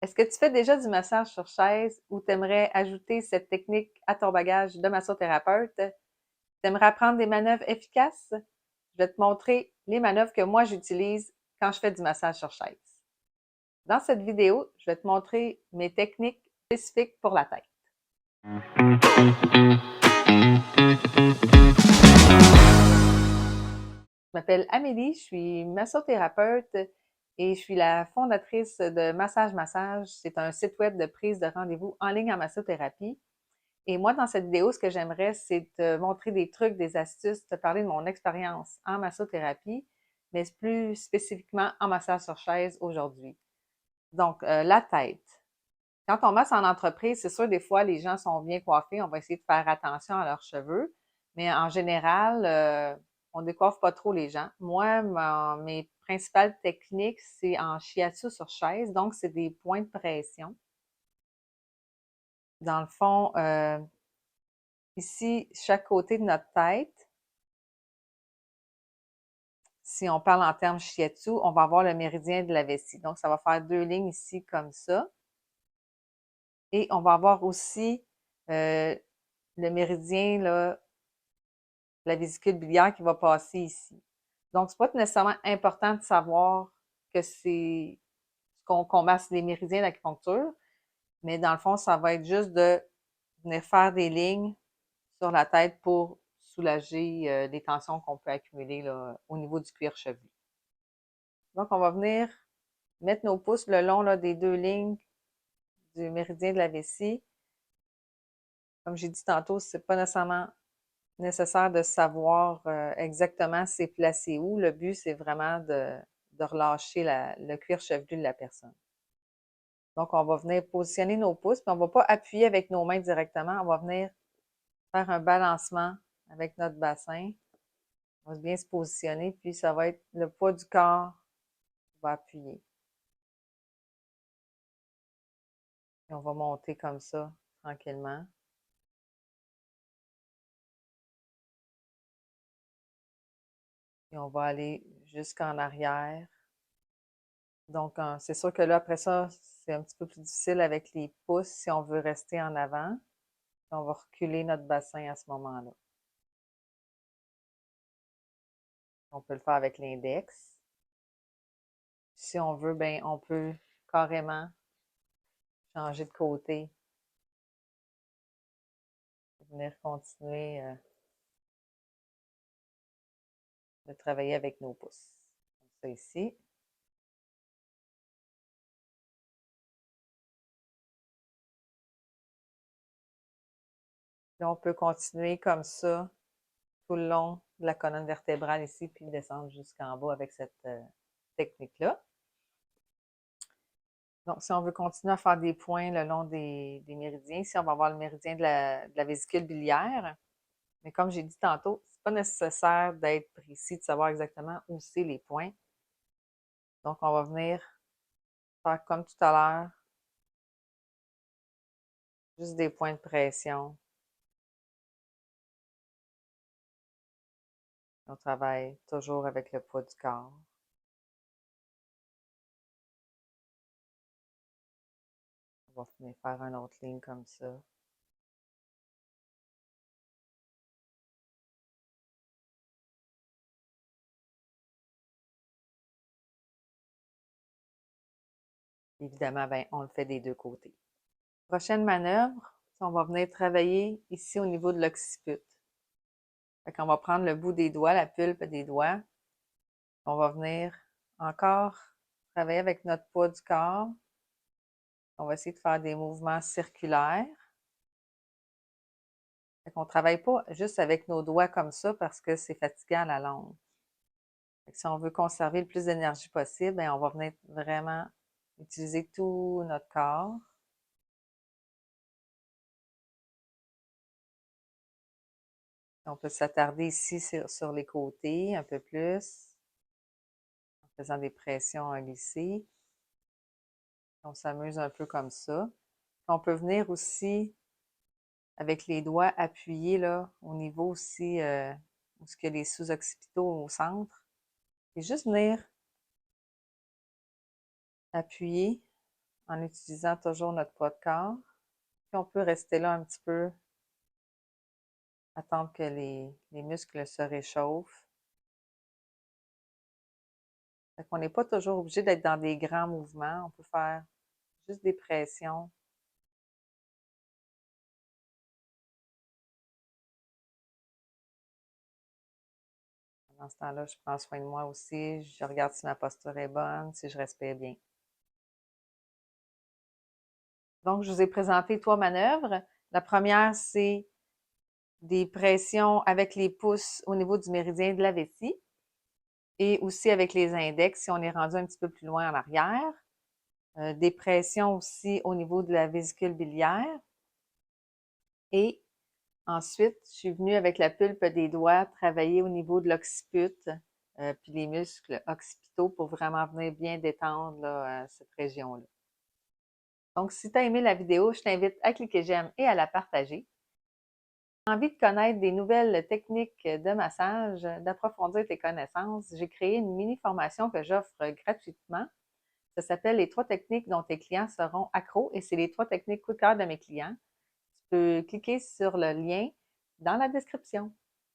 Est-ce que tu fais déjà du massage sur chaise ou tu aimerais ajouter cette technique à ton bagage de massothérapeute? Tu aimerais apprendre des manœuvres efficaces? Je vais te montrer les manœuvres que moi j'utilise quand je fais du massage sur chaise. Dans cette vidéo, je vais te montrer mes techniques spécifiques pour la tête. Je m'appelle Amélie, je suis massothérapeute et je suis la fondatrice de Massage Massage. C'est un site web de prise de rendez-vous en ligne en massothérapie. Et moi, dans cette vidéo, ce que j'aimerais, c'est te montrer des trucs, des astuces, te parler de mon expérience en massothérapie, mais plus spécifiquement en massage sur chaise aujourd'hui. Donc, la tête. Quand on masse en entreprise, c'est sûr, des fois, les gens sont bien coiffés, on va essayer de faire attention à leurs cheveux, mais en général, on décoiffe pas trop les gens. Moi, mes principales techniques, c'est en shiatsu sur chaise, donc c'est des points de pression. Dans le fond, ici, chaque côté de notre tête, si on parle en termes shiatsu, on va avoir le méridien de la vessie. Donc, ça va faire deux lignes ici comme ça. Et on va avoir aussi le méridien, là, la vésicule biliaire qui va passer ici. Donc, c'est pas nécessairement important de savoir que c'est qu'on masse les méridiens d'acupuncture, mais dans le fond, ça va être juste de venir faire des lignes sur la tête pour soulager les tensions qu'on peut accumuler là, au niveau du cuir chevelu. Donc, on va venir mettre nos pouces le long là, des deux lignes du méridien de la vessie. Comme j'ai dit tantôt, c'est pas nécessairement nécessaire de savoir exactement c'est placé où. Le but, c'est vraiment de relâcher le cuir chevelu de la personne. Donc, on va venir positionner nos pouces, puis on ne va pas appuyer avec nos mains directement. On va venir faire un balancement avec notre bassin. On va bien se positionner, puis ça va être le poids du corps qui va appuyer. Et on va monter comme ça, tranquillement. Et on va aller jusqu'en arrière. Donc, c'est sûr que là, après ça, c'est un petit peu plus difficile avec les pouces si on veut rester en avant. On va reculer notre bassin à ce moment-là. On peut le faire avec l'index. Si on veut, ben, on peut carrément changer de côté. Venir continuer de travailler avec nos pouces. Comme ça ici. Là, on peut continuer comme ça tout le long de la colonne vertébrale ici, puis descendre jusqu'en bas avec cette technique-là. Donc, si on veut continuer à faire des points le long des méridiens, ici, on va avoir le méridien de la vésicule biliaire. Mais comme j'ai dit tantôt, c'est pas nécessaire d'être précis, de savoir exactement où c'est les points. Donc, on va venir faire comme tout à l'heure, juste des points de pression. On travaille toujours avec le poids du corps. On va venir faire une autre ligne comme ça. Évidemment, ben, on le fait des deux côtés. Prochaine manœuvre, on va venir travailler ici au niveau de l'occiput. On va prendre le bout des doigts, la pulpe des doigts. On va venir encore travailler avec notre poids du corps. On va essayer de faire des mouvements circulaires. On ne travaille pas juste avec nos doigts comme ça parce que c'est fatigant à la longue. Si on veut conserver le plus d'énergie possible, bien, on va venir vraiment utiliser tout notre corps. On peut s'attarder ici sur les côtés un peu plus, en faisant des pressions à glisser. On s'amuse un peu comme ça. On peut venir aussi, avec les doigts, appuyer là, au niveau aussi où il y a les sous-occipitaux au centre. Et juste venir appuyer en utilisant toujours notre poids de corps. Puis on peut rester là un petit peu, attendre que les muscles se réchauffent. Fait qu'on n'est pas toujours obligé d'être dans des grands mouvements. On peut faire juste des pressions. Dans ce temps-là, je prends soin de moi aussi. Je regarde si ma posture est bonne, si je respire bien. Donc, je vous ai présenté 3 manœuvres. La première, c'est des pressions avec les pouces au niveau du méridien de la vessie et aussi avec les index si on est rendu un petit peu plus loin en arrière. Des pressions aussi au niveau de la vésicule biliaire. Et ensuite, je suis venue avec la pulpe des doigts travailler au niveau de l'occiput, puis les muscles occipitaux pour vraiment venir bien détendre là, cette région-là. Donc, si tu as aimé la vidéo, je t'invite à cliquer j'aime et à la partager. Si tu as envie de connaître des nouvelles techniques de massage, d'approfondir tes connaissances, j'ai créé une mini formation que j'offre gratuitement. Ça s'appelle les 3 techniques dont tes clients seront accros et c'est les 3 techniques coup de cœur de mes clients. Tu peux cliquer sur le lien dans la description.